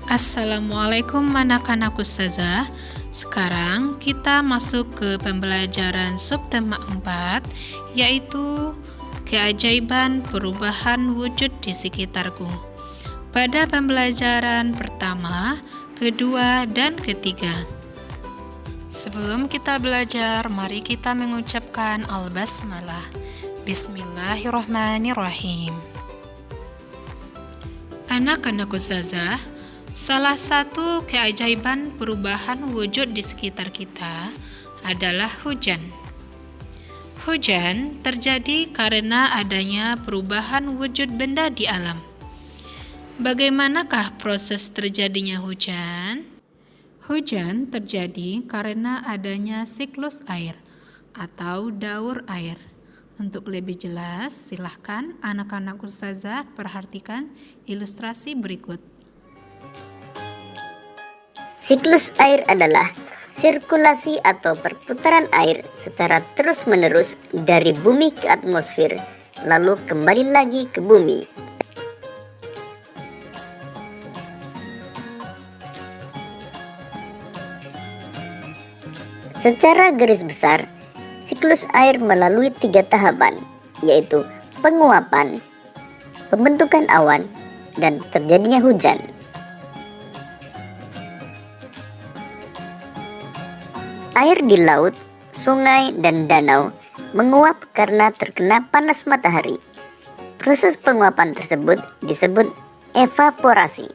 Assalamualaikum anak-anak ustazah. Sekarang kita masuk ke pembelajaran subtema 4, yaitu keajaiban perubahan wujud di sekitarku. Pada pembelajaran pertama, kedua, dan ketiga. Sebelum kita belajar, mari kita mengucapkan al-basmalah. Bismillahirrahmanirrahim. Anak-anak ustazah, salah satu keajaiban perubahan wujud di sekitar kita adalah hujan. Hujan terjadi karena adanya perubahan wujud benda di alam. Bagaimanakah proses terjadinya hujan? Hujan terjadi karena adanya siklus air atau daur air. Untuk lebih jelas, silahkan anak-anak ustazah perhatikan ilustrasi berikut. Siklus air adalah sirkulasi atau perputaran air secara terus-menerus dari bumi ke atmosfer, lalu kembali lagi ke bumi. Secara garis besar, siklus air melalui 3 tahapan, yaitu penguapan, pembentukan awan, dan terjadinya hujan. Air di laut, sungai, dan danau menguap karena terkena panas matahari. Proses penguapan tersebut disebut evaporasi.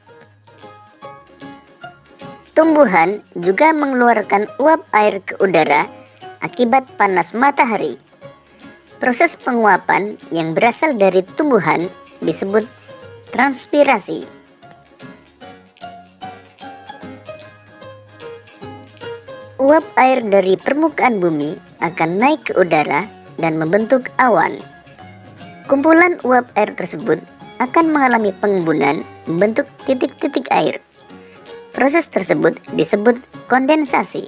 Tumbuhan juga mengeluarkan uap air ke udara akibat panas matahari. Proses penguapan yang berasal dari tumbuhan disebut transpirasi. Uap air dari permukaan bumi akan naik ke udara dan membentuk awan. Kumpulan uap air tersebut akan mengalami pengembunan membentuk titik-titik air. Proses tersebut disebut kondensasi.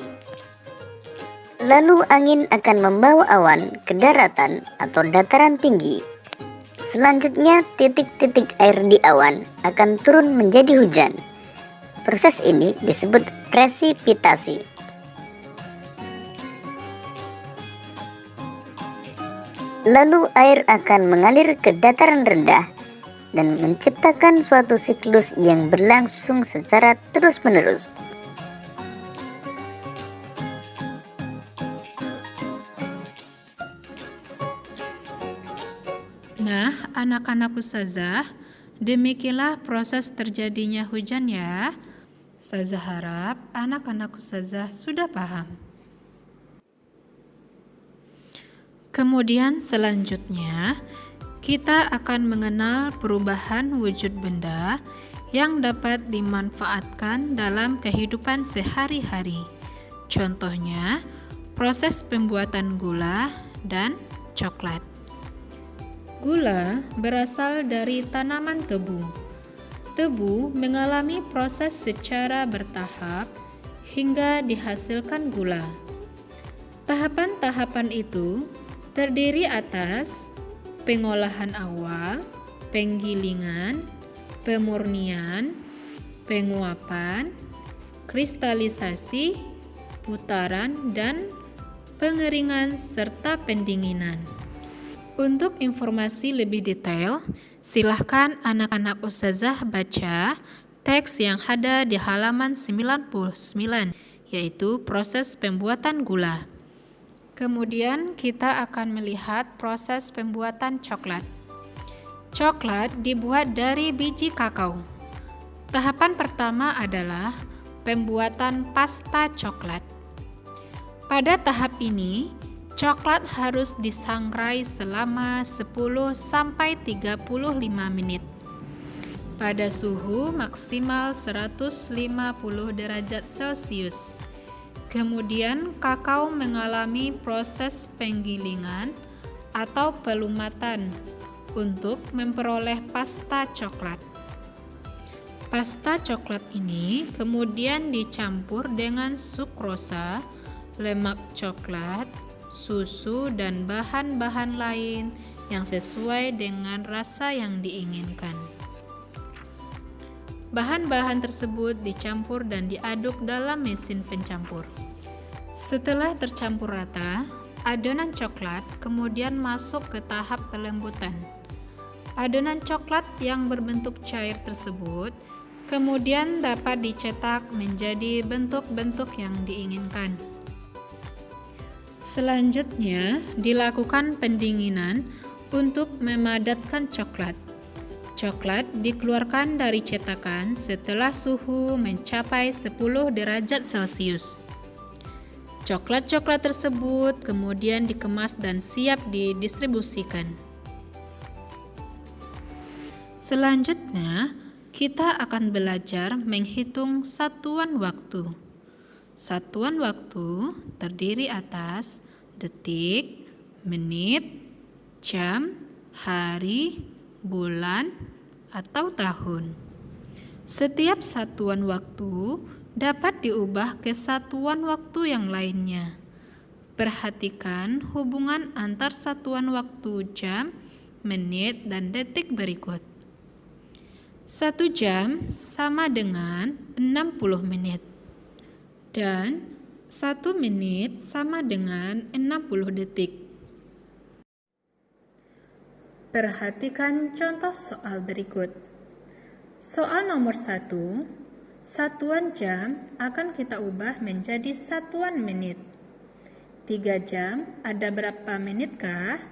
Lalu angin akan membawa awan ke daratan atau dataran tinggi. Selanjutnya titik-titik air di awan akan turun menjadi hujan. Proses ini disebut presipitasi. Lalu air akan mengalir ke dataran rendah dan menciptakan suatu siklus yang berlangsung secara terus-menerus. Nah, anak-anak ustazah, demikianlah proses terjadinya hujan ya. Ustazah harap anak-anak ustazah sudah paham. Kemudian selanjutnya, kita akan mengenal perubahan wujud benda yang dapat dimanfaatkan dalam kehidupan sehari-hari. Contohnya, proses pembuatan gula dan coklat. Gula berasal dari tanaman tebu. Tebu mengalami proses secara bertahap hingga dihasilkan gula. Tahapan-tahapan itu terdiri atas pengolahan awal, penggilingan, pemurnian, penguapan, kristalisasi, putaran, dan pengeringan serta pendinginan. Untuk informasi lebih detail, silahkan anak-anak ustazah baca teks yang ada di halaman 99, yaitu proses pembuatan gula. Kemudian kita akan melihat proses pembuatan coklat. Coklat dibuat dari biji kakao. Tahapan pertama adalah pembuatan pasta coklat. Pada tahap ini, coklat harus disangrai selama 10-35 menit pada suhu maksimal 150 derajat Celcius. Kemudian kakao mengalami proses penggilingan atau pelumatan untuk memperoleh pasta coklat. Pasta coklat ini kemudian dicampur dengan sukrosa, lemak coklat, susu, dan bahan-bahan lain yang sesuai dengan rasa yang diinginkan. Bahan-bahan tersebut dicampur dan diaduk dalam mesin pencampur. Setelah tercampur rata, adonan coklat kemudian masuk ke tahap pelembutan. Adonan coklat yang berbentuk cair tersebut kemudian dapat dicetak menjadi bentuk-bentuk yang diinginkan. Selanjutnya, dilakukan pendinginan untuk memadatkan coklat. Coklat dikeluarkan dari cetakan setelah suhu mencapai 10 derajat Celcius. Coklat-coklat tersebut kemudian dikemas dan siap didistribusikan. Selanjutnya, kita akan belajar menghitung satuan waktu. Satuan waktu terdiri atas detik, menit, jam, hari, bulan, atau tahun. Setiap satuan waktu dapat diubah ke satuan waktu yang lainnya. Perhatikan hubungan antar satuan waktu jam, menit, dan detik berikut. 1 jam sama dengan 60 menit. Dan 1 menit sama dengan 60 detik. Perhatikan contoh soal berikut. Soal nomor 1, satuan jam akan kita ubah menjadi satuan menit. 3 jam ada berapa menitkah?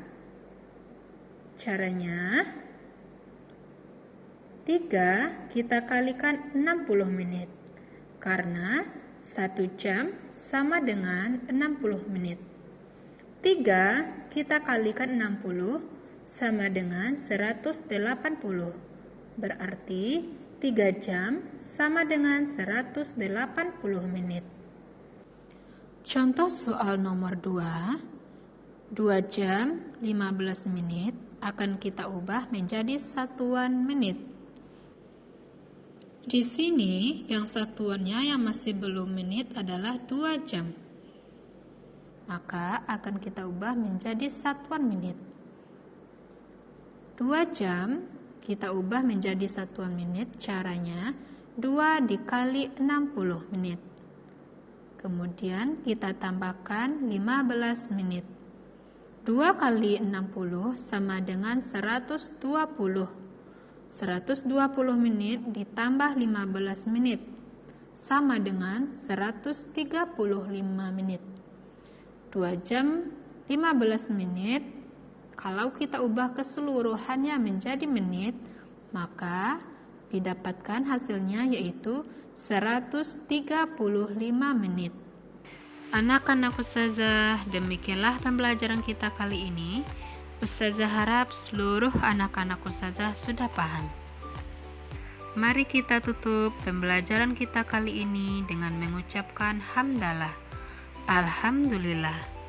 Caranya, 3 kita kalikan 60 menit, karena 1 jam sama dengan 60 menit. 3 kita kalikan 60 sama dengan 180. Berarti 3 jam sama dengan 180 menit. Contoh soal nomor 2. 2 jam 15 menit akan kita ubah menjadi satuan menit. Di sini yang satuannya yang masih belum menit adalah 2 jam. Maka akan kita ubah menjadi satuan menit. 2 jam kita ubah menjadi satuan menit, caranya 2 dikali 60 menit. Kemudian kita tambahkan 15 menit. 2 kali 60 sama dengan 120. 120 menit ditambah 15 menit sama dengan 135 menit. 2 jam 15 menit. Kalau kita ubah keseluruhannya menjadi menit, maka didapatkan hasilnya yaitu 135 menit. Anak-anak Ustazah, demikianlah pembelajaran kita kali ini. Ustazah harap seluruh anak-anak Ustazah sudah paham. Mari kita tutup pembelajaran kita kali ini dengan mengucapkan hamdalah. Alhamdulillah.